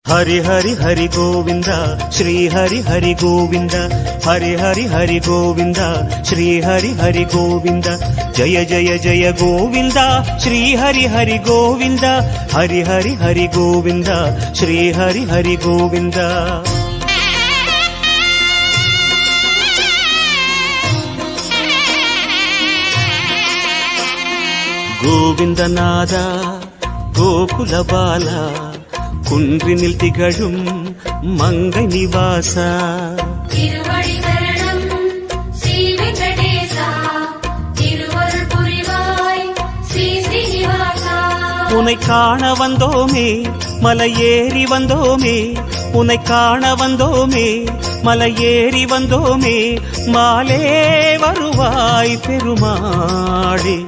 हरि हरि हरि गोविंद श्री हरि हरि गोविंद हरि हरि हरि गोविंद श्री हरि हरि गोविंद जय जय जय गोविंद श्री हरि हरि गोविंद हरि हरि हरि गोविंद श्री हरि हरि गोविंद गोविंदनाद गोकुल बाला குன்றினில் திகழும் மங்கை நிவாசா திருவடி சரணம் ஸ்ரீ வெங்கடேசா திருவருள் புரிவாய் ஸ்ரீ ஸ்ரீனிவாசா உன்னை காண வந்தோமே மலையேறி வந்தோமே உன்னை காண வந்தோமே மலையேறி வந்தோமே மாலே வருவாய் பெருமாளே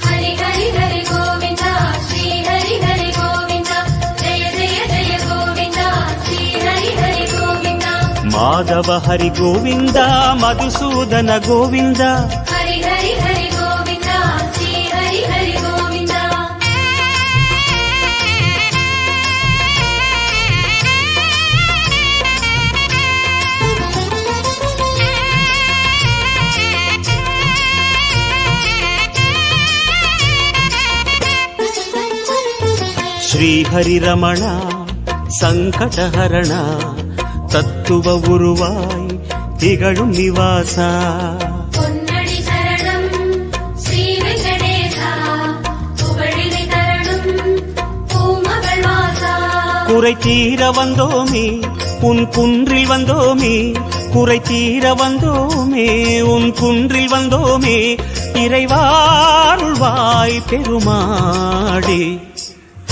ஹரி ஹரி ஹரி கோவிந்தா ஸ்ரீ ஹரி ஹரி கோவிந்தா ஜெய ஜெய ஜெய கோவிந்தா ஸ்ரீ ஹரி ஹரி கோவிந்தா மாதவ ஹரி கோவிந்தா மதுசூதன கோவிந்தா ஹரி ஹரி ஹரி கோவிந்தா ஸ்ரீ ஹரி ஹரி கோவிந்தா ஸ்ரீ ஹரி ரமணா சங்கடஹரணா தத்துவ உருவாய் திகழும் நிவாசா பொன்னடி சரணம் ஸ்ரீ வெங்கடேசா புகழினை தரணும் பூமகள் வாசா குறை தீர வந்தோமே உன் குன்றில் வந்தோமே குறை தீர வந்தோமே உன் குன்றில் வந்தோமே இறைவாருள்வாய் பெருமாளே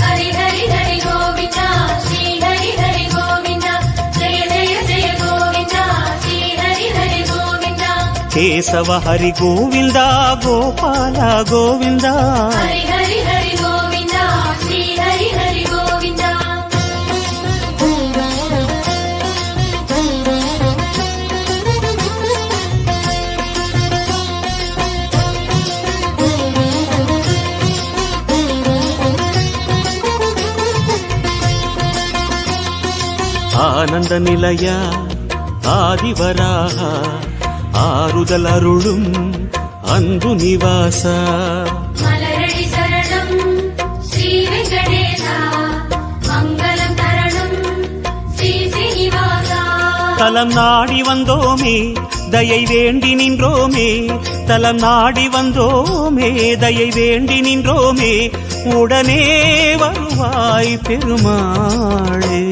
ஹரி ஹரி ஹரி கோவிந்தா ஸ்ரீ ஹரி ஹரி கோவிந்தா ஜெய ஜெய ஜெய கோவிந்தா ஸ்ரீ ஹரி ஹரி கோவிந்தா கேசவ ஹரி கோவிந்தா கோபால கோவிந்தா ஹரி ஹரி ஹரி கோவிந்தா ஸ்ரீ ஹரி ஹரி கோவிந்தா ஆனந்த நிலையா ஆதிவராக ஆறுதல் அருளும் அன்பு நிவாசா மலரடி சரணம் ஸ்ரீ வெங்கடேசா மங்களம் தரணும் ஸ்ரீ ஸ்ரீனிவாசா தலம் நாடி வந்தோமே தயை வேண்டி நின்றோமே தலம் நாடி வந்தோமே தயை வேண்டி நின்றோமே உடனே வருவாய் பெருமாளே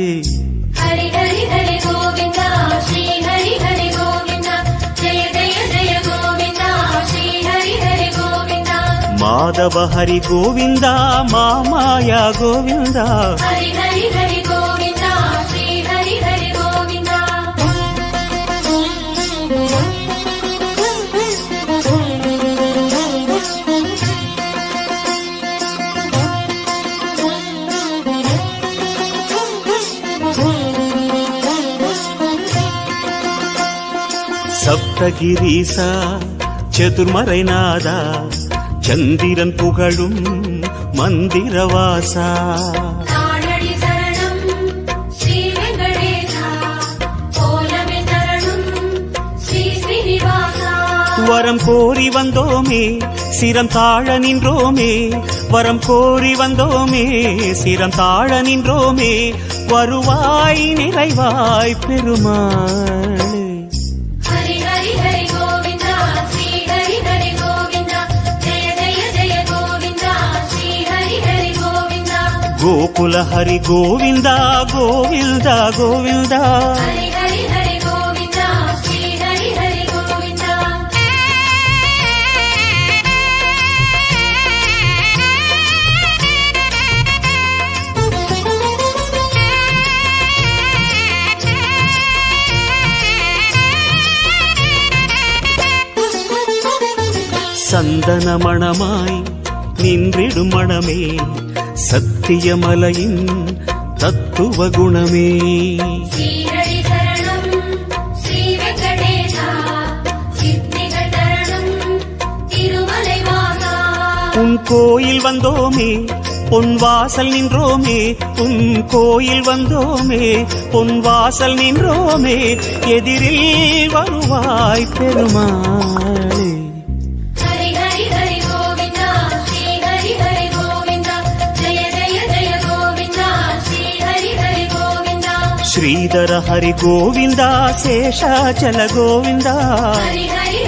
ஹரி ஹரி ஹரி கோவிந்தா ஸ்ரீ ஹரி ஹரி கோவிந்தா ஜெய ஜெய ஜெய கோவிந்தா ஸ்ரீ ஹரி ஹரி கோவிந்தா மாதவ ஹரி கோவிந்தா மாமாயா கோவிந்தா ஹரி ஹரி ஹரி கோவிந்தா ஸ்ரீ ஹரி ஹரி கோவிந்தா சப்தகிரீசா சதுர்மறைநாதா சந்திரன் புகழும் மந்திரவாசா நாடடி சரணம் ஸ்ரீ வெங்கடேசா கோலமே தரணும் ஸ்ரீ ஸ்ரீனிவாசா வரம் கோரி வந்தோமே சிரம் தாழ நின்றோமே வரம் கோரி வந்தோமே சிரம் தாழ நின்றோமே வருவாய் நிறைவாய் பெருமாளே ஹரி ஹரி ஹரி கோவிந்தா ஸ்ரீ ஹரி ஹரி கோவிந்தா ஜெய ஜெய ஜெய கோவிந்தா ஸ்ரீ ஹரி ஹரி கோவிந்தா கோகுல ஹரி கோவிந்தா கோவிந்தா கோவிந்தா ஹரி ஹரி ஹரி கோவிந்தா ஸ்ரீ ஹரி ஹரி கோவிந்தா சந்தன மணமாய் நின்றிடும் மணமே சத்தியமலையின் தத்துவ குணமே ஸ்ரீஹரி சரணம் ஸ்ரீ வெங்கடேசா சித்திகள் தரணும் திருமலை வாசா உன் கோயில் வந்தோமே பொன் வாசல் நின்றோமே உன் கோயில் வந்தோமே பொன் வாசல் நின்றோமே எதிரில் வருவாய் பெருமாளே ஹரி ஹரி ஹரி கோவிந்தா ஸ்ரீ ஹரி ஹரி கோவிந்தா ஜெய ஜெய ஜெய கோவிந்தா ஸ்ரீ ஹரி ஹரி கோவிந்தா ஸ்ரீதர ஹரி கோவிந்தா சேஷாச்சல கோவிந்தா ஹரி ஹரி